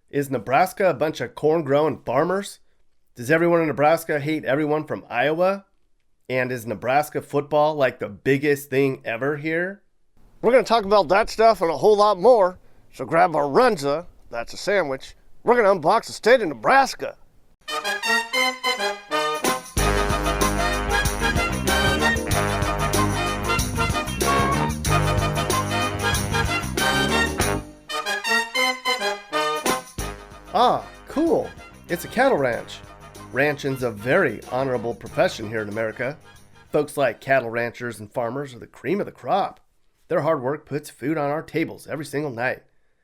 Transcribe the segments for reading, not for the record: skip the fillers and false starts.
Is Nebraska a bunch of corn-growing farmers? Does everyone in Nebraska hate everyone from Iowa? And is Nebraska football like the biggest thing ever here? We're going to talk about that stuff and a whole lot more. So grab our Runza, that's a sandwich. We're going to unbox the state of Nebraska. Ah, cool. It's a cattle ranch. Ranching's a very honorable profession here in America. Folks like cattle ranchers and farmers are the cream of the crop. Their hard work puts food on our tables every single night.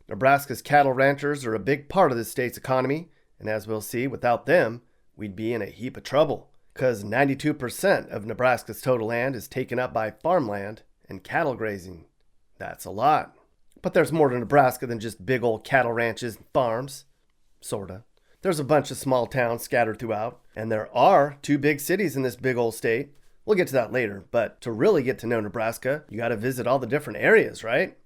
Nebraska's cattle ranchers are a big part of the state's economy, and as we'll see, without them, we'd be in a heap of trouble, because 92% of Nebraska's total land is taken up by farmland and cattle grazing. That's a lot. But there's more to Nebraska than just big old cattle ranches and farms. Sorta. There's a bunch of small towns scattered throughout, and there are 2 big cities in this big old state. We'll get to that later, but to really get to know Nebraska, you gotta visit all the different areas, right?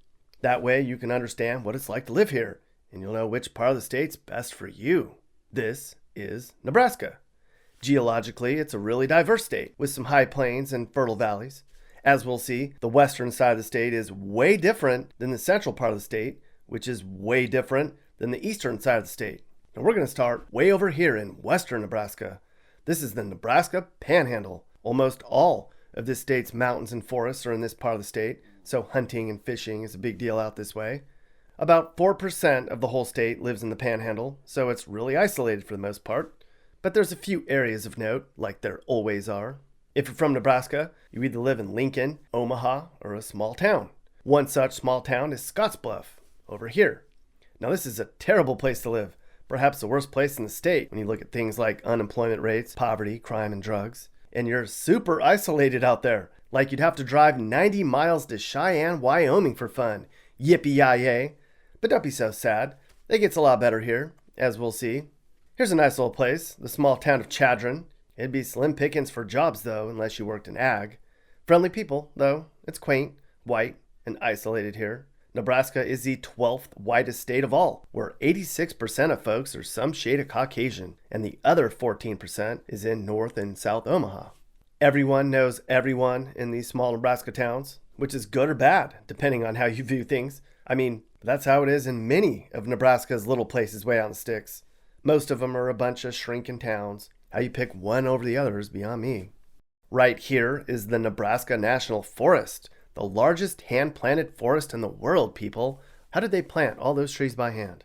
That way you can understand what it's like to live here, and you'll know which part of the state's best for you. This is Nebraska. Geologically, it's a really diverse state, with some high plains and fertile valleys. As we'll see, the western side of the state is way different than the central part of the state, which is way different than the eastern side of the state. And we're going to start way over here in western Nebraska. This is the Nebraska Panhandle. Almost all of this state's mountains and forests are in this part of the state, so hunting and fishing is a big deal out this way. About 4% of the whole state lives in the Panhandle, so it's really isolated for the most part. But there's a few areas of note, like there always are. If you're from Nebraska, you either live in Lincoln, Omaha, or a small town. One such small town is Scottsbluff, over here. Now this is a terrible place to live. Perhaps the worst place in the state when you look at things like unemployment rates, poverty, crime, and drugs. And you're super isolated out there. Like you'd have to drive 90 miles to Cheyenne, Wyoming for fun. Yippee-yi-yay. But don't be so sad. It gets a lot better here, as we'll see. Here's a nice little place, the small town of Chadron. It'd be slim pickings for jobs, though, unless you worked in ag. Friendly people, though. It's quaint, white, and isolated here. Nebraska is the 12th whitest state of all, where 86% of folks are some shade of Caucasian, and the other 14% is in North and South Omaha. Everyone knows everyone in these small Nebraska towns, which is good or bad, depending on how you view things. I mean, that's how it is in many of Nebraska's little places way out in the sticks. Most of them are a bunch of shrinking towns. How you pick one over the other is beyond me. Right here is the Nebraska National Forest. The largest hand-planted forest in the world, people. How did they plant all those trees by hand?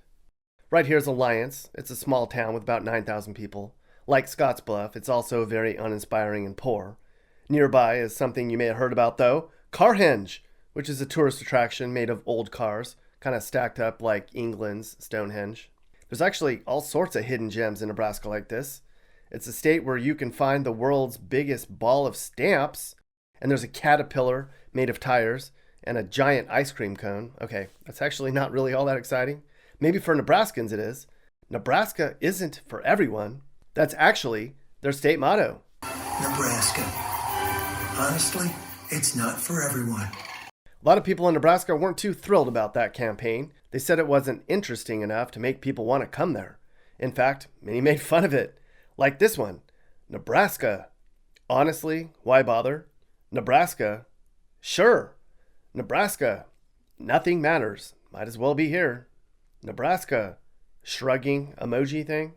Right here's Alliance. It's a small town with about 9,000 people. Like Scottsbluff, it's also very uninspiring and poor. Nearby is something you may have heard about, though, Carhenge, which is a tourist attraction made of old cars, kind of stacked up like England's Stonehenge. There's actually all sorts of hidden gems in Nebraska like this. It's a state where you can find the world's biggest ball of stamps, and there's a caterpillar made of tires, and a giant ice cream cone. Okay, that's actually not really all that exciting. Maybe for Nebraskans it is. Nebraska isn't for everyone. That's actually their state motto. Nebraska. Honestly, it's not for everyone. A lot of people in Nebraska weren't too thrilled about that campaign. They said it wasn't interesting enough to make people want to come there. In fact, many made fun of it. Like this one, Nebraska. Honestly, why bother? Nebraska. Sure. Nebraska. Nothing matters. Might as well be here. Nebraska. Shrugging emoji thing.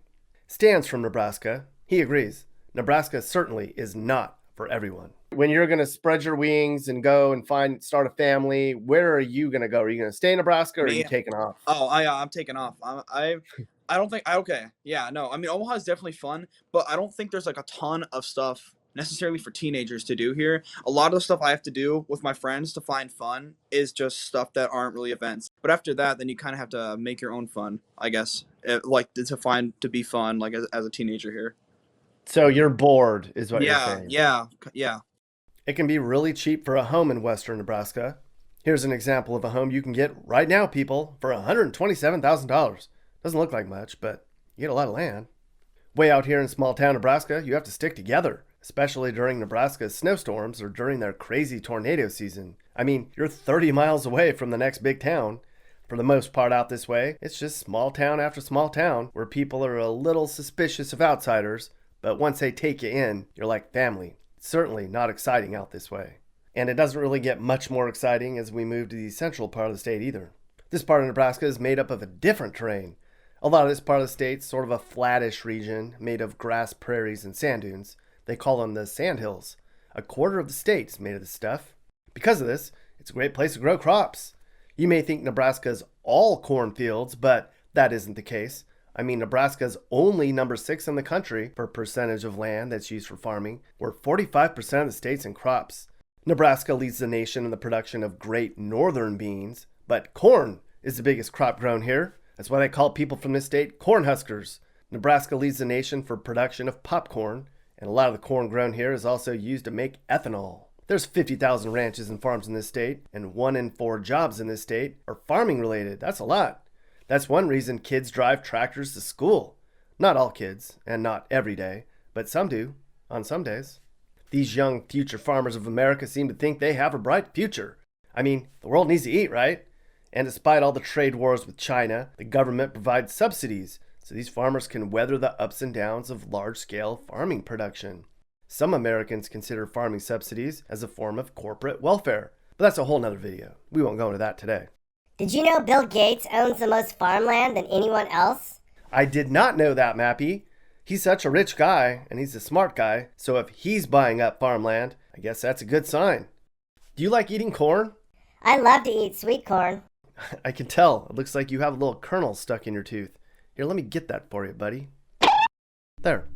Stan's from Nebraska. He agrees. Nebraska certainly is not for everyone. When you're going to spread your wings and go and start a family, where are you going to go? Are you going to stay in Nebraska or are you taking off? I'm taking off. I don't think okay. Yeah, no. I mean, Omaha is definitely fun, but I don't think there's like a ton of stuff necessarily for teenagers to do here. A lot of the stuff I have to do with my friends to find fun is just stuff that aren't really events. But after that, then you kind of have to make your own fun, I guess. To be fun, like as a teenager here. So you're bored, is what you're saying. Yeah. It can be really cheap for a home in western Nebraska. Here's an example of a home you can get right now, people, for $127,000. Doesn't look like much, but you get a lot of land. Way out here in small town Nebraska, you have to stick together, especially during Nebraska's snowstorms or during their crazy tornado season. I mean, you're 30 miles away from the next big town. For the most part out this way, it's just small town after small town where people are a little suspicious of outsiders, but once they take you in, you're like family. It's certainly not exciting out this way. And it doesn't really get much more exciting as we move to the central part of the state either. This part of Nebraska is made up of a different terrain. A lot of this part of the state's sort of a flattish region made of grass prairies and sand dunes. They call them the sand hills. A quarter of the state is made of this stuff. Because of this, it's a great place to grow crops. You may think Nebraska's all cornfields, but that isn't the case. I mean, Nebraska's only number 6 in the country for percentage of land that's used for farming, where 45% of the state's in crops. Nebraska leads the nation in the production of great northern beans, but corn is the biggest crop grown here. That's why they call people from this state corn huskers. Nebraska leads the nation for production of popcorn, and a lot of the corn grown here is also used to make ethanol. There's 50,000 ranches and farms in this state, and 1 in 4 jobs in this state are farming related. That's a lot. That's one reason kids drive tractors to school. Not all kids, and not every day, but some do, on some days. These young future farmers of America seem to think they have a bright future. I mean, the world needs to eat, right? And despite all the trade wars with China, the government provides subsidies so these farmers can weather the ups and downs of large-scale farming production. Some Americans consider farming subsidies as a form of corporate welfare, but that's a whole nother video. We won't go into that today. Did you know Bill Gates owns the most farmland than anyone else? I did not know that, Mappy. He's such a rich guy, and he's a smart guy, so if he's buying up farmland, I guess that's a good sign. Do you like eating corn? I love to eat sweet corn. I can tell. It looks like you have a little kernel stuck in your tooth. Here, let me get that for you, buddy. There.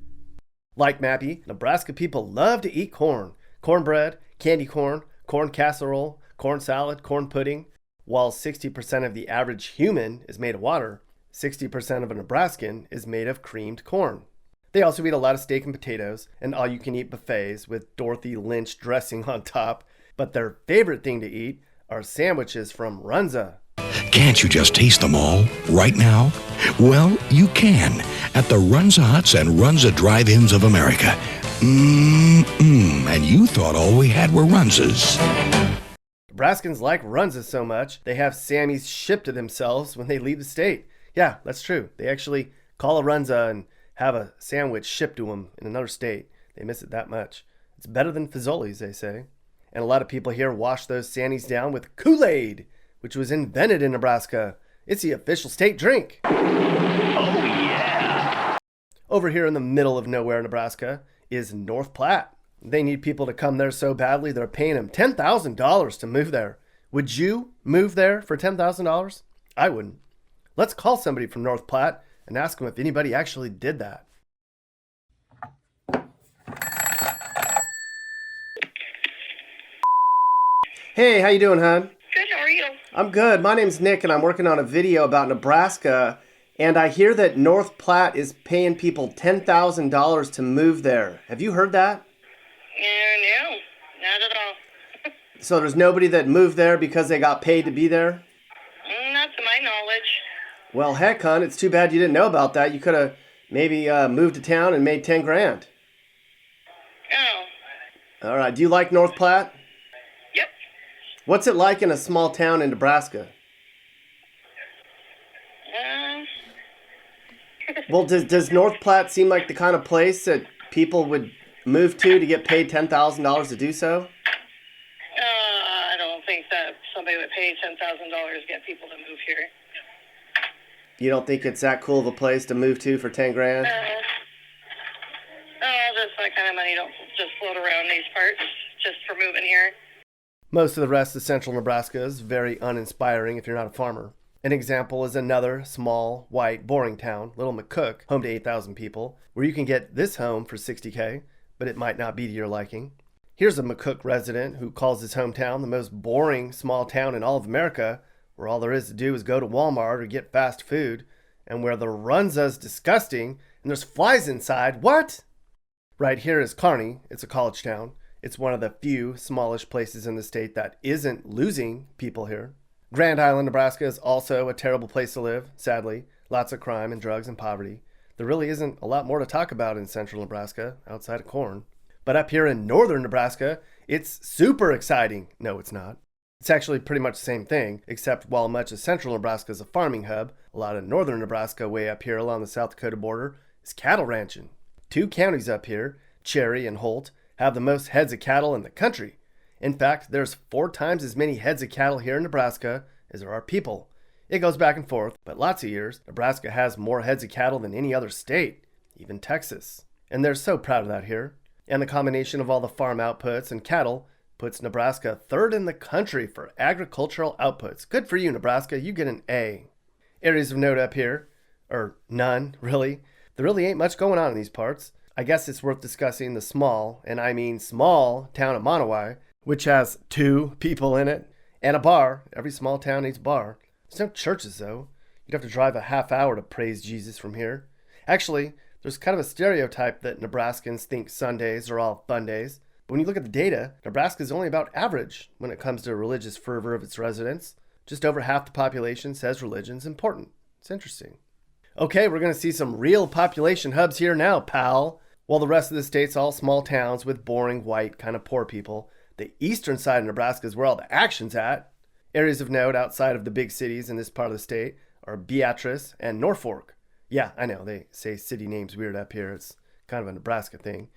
Like Mappy, Nebraska people love to eat corn. Cornbread, candy corn, corn casserole, corn salad, corn pudding. While 60% of the average human is made of water, 60% of a Nebraskan is made of creamed corn. They also eat a lot of steak and potatoes and all-you-can-eat buffets with Dorothy Lynch dressing on top. But their favorite thing to eat are sandwiches from Runza. Can't you just taste them all right now? Well, you can at the Runza Huts and Runza Drive-Ins of America. And you thought all we had were Runzas. Nebraskans like Runza so much, they have Sammys shipped to themselves when they leave the state. Yeah, that's true. They actually call a Runza and have a sandwich shipped to them in another state. They miss it that much. It's better than Fazoli's, they say. And a lot of people here wash those Sannies down with Kool-Aid, which was invented in Nebraska. It's the official state drink. Oh, yeah. Over here in the middle of nowhere, Nebraska, is North Platte. They need people to come there so badly, they're paying them $10,000 to move there. Would you move there for $10,000? I wouldn't. Let's call somebody from North Platte and ask them if anybody actually did that. Hey, how you doing, hon? Good, how are you? I'm good. My name's Nick, and I'm working on a video about Nebraska, and I hear that North Platte is paying people $10,000 to move there. Have you heard that? No, not at all. So there's nobody that moved there because they got paid to be there? Not to my knowledge. Well, heck, hon, it's too bad you didn't know about that. You could have maybe moved to town and made 10 grand. Oh. All right. Do you like North Platte? Yep. What's it like in a small town in Nebraska? Well, does North Platte seem like the kind of place that people would move to get paid $10,000 to do so? I don't think that somebody would pay $10,000 to get people to move here. You don't think it's that cool of a place to move to for 10 grand? Just that kind of money don't just float around these parts just for moving here. Most of the rest of central Nebraska is very uninspiring if you're not a farmer. An example is another small, white, boring town, Little McCook, home to 8,000 people, where you can get this home for $60K, but it might not be to your liking. Here's a McCook resident who calls his hometown the most boring small town in all of America, where all there is to do is go to Walmart or get fast food, and where the Runza's disgusting and there's flies inside. What? Right here is Kearney. It's a college town. It's one of the few smallish places in the state that isn't losing people here. Grand Island, Nebraska is also a terrible place to live, sadly. Lots of crime and drugs and poverty. There really isn't a lot more to talk about in central Nebraska outside of corn. But up here in northern Nebraska, it's super exciting. No, it's not. It's actually pretty much the same thing, except while much of central Nebraska is a farming hub, a lot of northern Nebraska way up here along the South Dakota border is cattle ranching. 2 counties up here, Cherry and Holt, have the most heads of cattle in the country. In fact, there's 4 times as many heads of cattle here in Nebraska as there are people. It goes back and forth, but lots of years, Nebraska has more heads of cattle than any other state, even Texas. And they're so proud of that here. And the combination of all the farm outputs and cattle puts Nebraska 3rd in the country for agricultural outputs. Good for you, Nebraska. You get an A. Areas of note up here, or none, really. There really ain't much going on in these parts. I guess it's worth discussing the small, and I mean small, town of Monowai, which has 2 people in it, and a bar. Every small town needs a bar. There's no churches, though. You'd have to drive a half hour to praise Jesus from here. Actually, there's kind of a stereotype that Nebraskans think Sundays are all fun days. But when you look at the data, Nebraska is only about average when it comes to religious fervor of its residents. Just over half the population says religion's important. It's interesting. Okay, we're going to see some real population hubs here now, pal. While the rest of the state's all small towns with boring, white, kind of poor people, the eastern side of Nebraska is where all the action's at. Areas of note outside of the big cities in this part of the state are Beatrice and Norfolk. Yeah, I know, they say city names weird up here. It's kind of a Nebraska thing.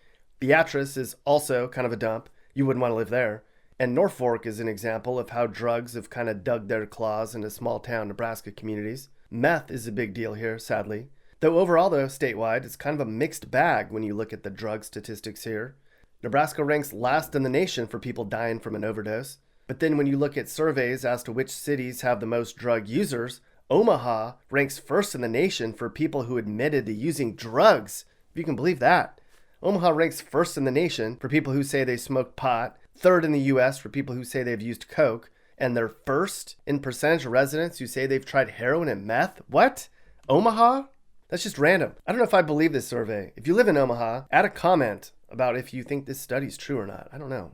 Beatrice is also kind of a dump. You wouldn't want to live there. And Norfolk is an example of how drugs have kind of dug their claws into small town Nebraska communities. Meth is a big deal here, sadly. Though overall, though, statewide, it's kind of a mixed bag when you look at the drug statistics here. Nebraska ranks last in the nation for people dying from an overdose. But then when you look at surveys as to which cities have the most drug users, Omaha ranks first in the nation for people who admitted to using drugs. If you can believe that. Omaha ranks first in the nation for people who say they smoked pot, 3rd in the U.S. for people who say they've used coke, and they're first in percentage of residents who say they've tried heroin and meth. What? Omaha? That's just random. I don't know if I believe this survey. If you live in Omaha, add a comment about if you think this study's true or not. I don't know.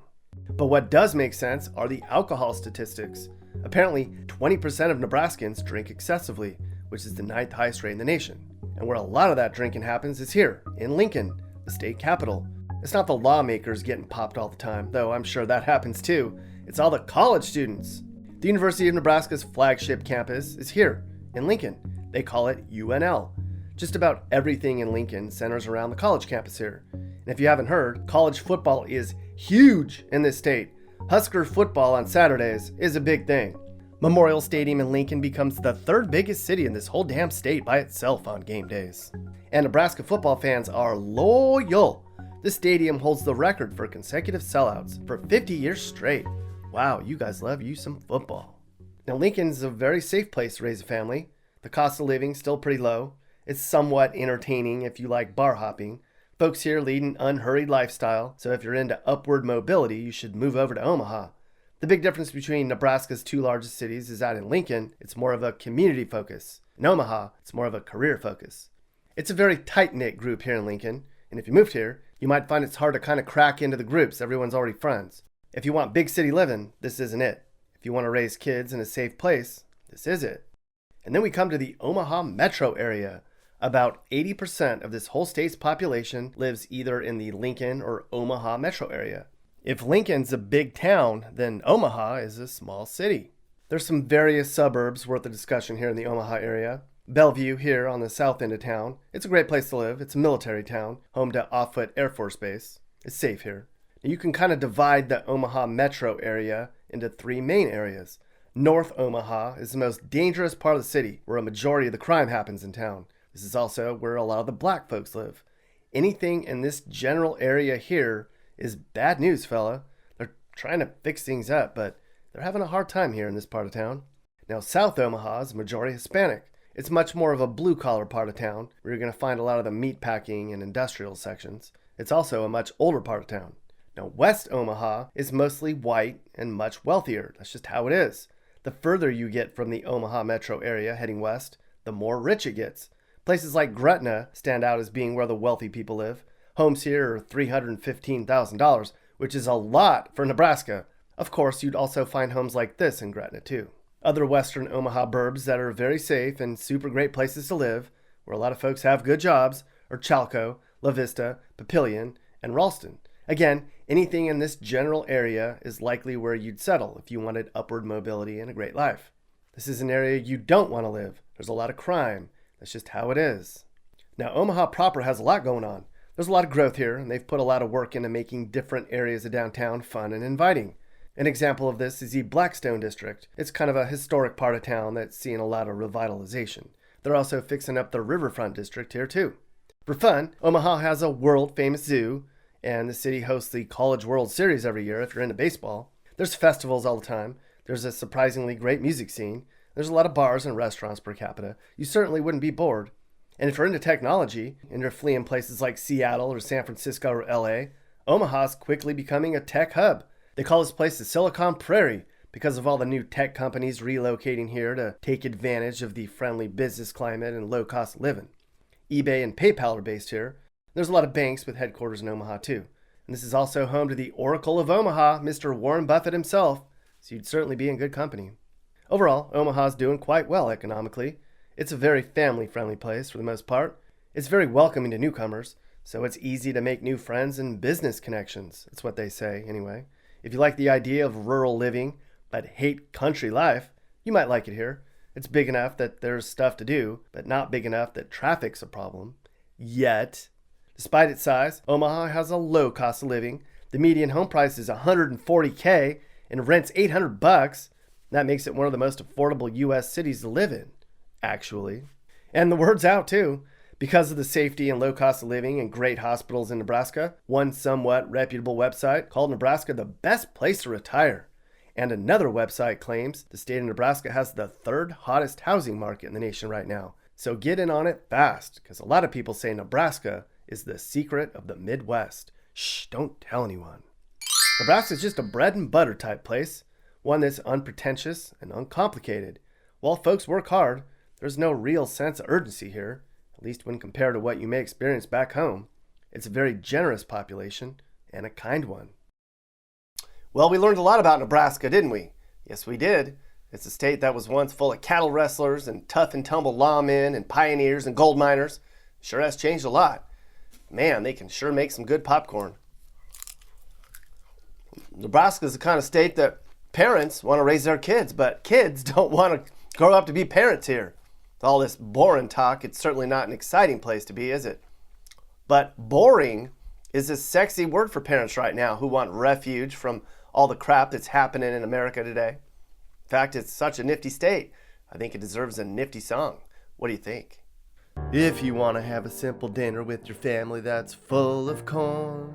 But what does make sense are the alcohol statistics. Apparently, 20% of Nebraskans drink excessively, which is the 9th highest rate in the nation. And where a lot of that drinking happens is here, in Lincoln, the state capital. It's not the lawmakers getting popped all the time, though I'm sure that happens too. It's all the college students. The University of Nebraska's flagship campus is here, in Lincoln. They call it UNL. Just about everything in Lincoln centers around the college campus here. And if you haven't heard, college football is huge in this state. Husker football on Saturdays is a big thing. Memorial Stadium in Lincoln becomes the 3rd biggest city in this whole damn state by itself on game days. And Nebraska football fans are loyal. This stadium holds the record for consecutive sellouts for 50 years straight. Wow, you guys love you some football. Now Lincoln's a very safe place to raise a family. The cost of living is still pretty low. It's somewhat entertaining if you like bar hopping. Folks here lead an unhurried lifestyle, so if you're into upward mobility, you should move over to Omaha. The big difference between Nebraska's 2 largest cities is that in Lincoln, it's more of a community focus. In Omaha, it's more of a career focus. It's a very tight-knit group here in Lincoln, and if you moved here, you might find it's hard to kind of crack into the groups. Everyone's already friends. If you want big city living, this isn't it. If you want to raise kids in a safe place, this is it. And then we come to the Omaha Metro area. About 80% of this whole state's population lives either in the Lincoln or Omaha metro area. If Lincoln's a big town, then Omaha is a small city. There's some various suburbs worth a discussion here in the Omaha area. Bellevue here on the south end of town. It's a great place to live. It's a military town, home to Offutt Air Force Base. It's safe here. You can kind of divide the Omaha metro area into 3 main areas. North Omaha is the most dangerous part of the city, where a majority of the crime happens in town. This is also where a lot of the black folks live. Anything in this general area here is bad news, fella. They're trying to fix things up, but they're having a hard time here in this part of town. Now, South Omaha is majority Hispanic. It's much more of a blue-collar part of town, where you're going to find a lot of the meat packing and industrial sections. It's also a much older part of town. Now, West Omaha is mostly white and much wealthier. That's just how it is. The further you get from the Omaha metro area heading west, the more rich it gets. Places like Gretna stand out as being where the wealthy people live. Homes here are $315,000, which is a lot for Nebraska. Of course, you'd also find homes like this in Gretna too. Other western Omaha burbs that are very safe and super great places to live, where a lot of folks have good jobs, are Chalco, La Vista, Papillion, and Ralston. Again, anything in this general area is likely where you'd settle if you wanted upward mobility and a great life. This is an area you don't want to live. There's a lot of crime. That's just how it is. Now, Omaha proper has a lot going on. There's a lot of growth here, and they've put a lot of work into making different areas of downtown fun and inviting. An example of this is the Blackstone District. It's kind of a historic part of town that's seeing a lot of revitalization. They're also fixing up the riverfront district here too. For fun, Omaha has a world-famous zoo, and the city hosts the College World Series every year if you're into baseball. There's festivals all the time. There's a surprisingly great music scene. There's a lot of bars and restaurants per capita. You certainly wouldn't be bored. And if you're into technology, and you're fleeing places like Seattle or San Francisco or LA, Omaha's quickly becoming a tech hub. They call this place the Silicon Prairie because of all the new tech companies relocating here to take advantage of the friendly business climate and low cost of living. eBay and PayPal are based here. There's a lot of banks with headquarters in Omaha too. And this is also home to the Oracle of Omaha, Mr. Warren Buffett himself, so you'd certainly be in good company. Overall, Omaha's doing quite well economically. It's a very family-friendly place for the most part. It's very welcoming to newcomers, so it's easy to make new friends and business connections. It's what they say, anyway. If you like the idea of rural living, but hate country life, you might like it here. It's big enough that there's stuff to do, but not big enough that traffic's a problem. Yet. Despite its size, Omaha has a low cost of living. The median home price is $140K and rent's $800. That makes it one of the most affordable U.S. cities to live in, actually. And the word's out too. Because of the safety and low cost of living and great hospitals in Nebraska, one somewhat reputable website called Nebraska the best place to retire. And another website claims the state of Nebraska has the third hottest housing market in the nation right now. So get in on it fast, because a lot of people say Nebraska is the secret of the Midwest. Shh, don't tell anyone. Nebraska is just a bread and butter type place, one that's unpretentious and uncomplicated. While folks work hard, there's no real sense of urgency here, at least when compared to what you may experience back home. It's a very generous population and a kind one. Well, we learned a lot about Nebraska, didn't we? Yes, we did. It's a state that was once full of cattle wrestlers and tough and tumble lawmen and pioneers and gold miners. Sure has changed a lot. Man, they can sure make some good popcorn. Nebraska is the kind of state that parents want to raise their kids, but kids don't want to grow up to be parents here. With all this boring talk, it's certainly not an exciting place to be, is it? But boring is a sexy word for parents right now who want refuge from all the crap that's happening in America today. In fact, it's such a nifty state. I think it deserves a nifty song. What do you think? If you want to have a simple dinner with your family that's full of corn,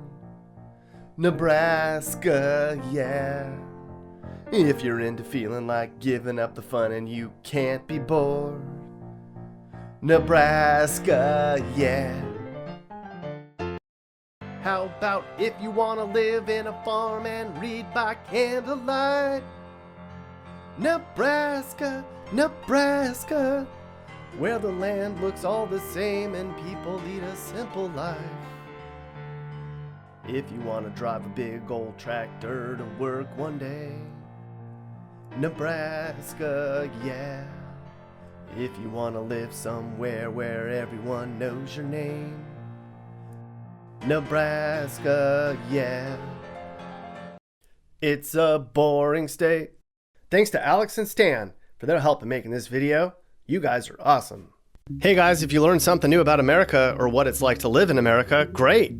Nebraska, yeah. If you're into feeling like giving up the fun and you can't be bored, Nebraska, yeah. How about if you want to live in a farm and read by candlelight? Nebraska, Nebraska, where the land looks all the same and people lead a simple life. If you want to drive a big old tractor to work one day, Nebraska, yeah. If you want to live somewhere where everyone knows your name, Nebraska, yeah. It's a boring state. Thanks to Alex and Stan for their help in making this video. You guys are awesome. Hey guys, if you learned something new about America or what it's like to live in America, great.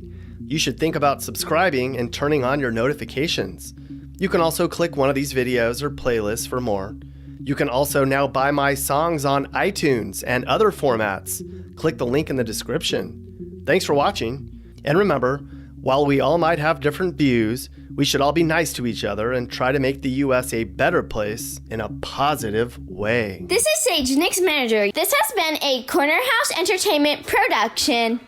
You should think about subscribing and turning on your notifications. You can also click one of these videos or playlists for more. You can also now buy my songs on iTunes and other formats. Click the link in the description. Thanks for watching. And remember, while we all might have different views, we should all be nice to each other and try to make the U.S. a better place in a positive way. This is Sage, Nick's manager. This has been a Corner House Entertainment production.